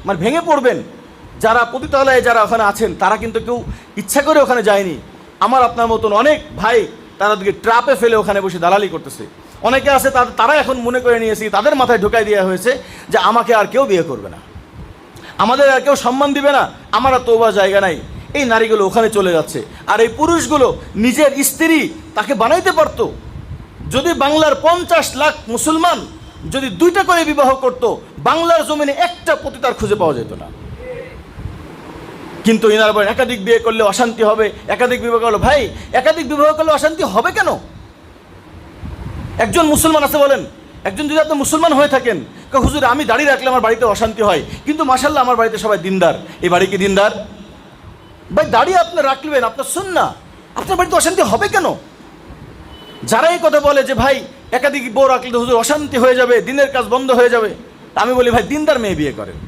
মানে ভেঙে পড়বেন। যারা পতিতালয়ে যারা ওখানে আছেন তারা কিন্তু কেউ ইচ্ছা করে ওখানে যায়নি। আমার আপনার মতন অনেক ভাই তাদেরকে ট্রাপে ফেলে ওখানে বসে দালালি করতেছে। অনেকে আছে তারা এখন মনে করে নিয়েছে, তাদের মাথায় ঢোকাই দেওয়া হয়েছে যে আমাকে আর কেউ বিয়ে করবে না, আমাদের আর কেউ সম্মান দিবে না, আমার আর তওবা জায়গা নাই। এই নারীগুলো ওখানে চলে যাচ্ছে। আর এই পুরুষগুলো নিজের স্ত্রী তাকে বানাইতে পারতো। যদি বাংলার 50 লাখ মুসলমান যদি 2টা করে বিবাহ করত, বাংলার জমিনে একটা পতিতার খুঁজে পাওয়া যেত না। কিন্তু এনারা বলেন একাধিক বিয়ে করলে অশান্তি হবে, একাধিক বিবাহ করলে। ভাই, একাধিক বিবাহ করলে অশান্তি হবে কেন? একজন মুসলমান আছে বলেন, একজন যদি আপনি মুসলমান হয়ে থাকেন, হুজুর আমি দাঁড়িয়ে রাখলে আমার বাড়িতে অশান্তি হয়, কিন্তু মাশাআল্লাহ আমার বাড়িতে সবাই দিনদার, এই বাড়ি কি দিনদার? ভাই, দাঁড়িয়ে আপনি রাখলেন, আপনার সুন্নাহ, আপনার বাড়িতে অশান্তি হবে কেন? যারা এই কথা বলে যে ভাই একাধিক বউ রাখলে হুজুর অশান্তি হয়ে যাবে, দিনের কাজ বন্ধ হয়ে যাবে, আমি বলি ভাই দিনদার মেয়ে বিয়ে করেন।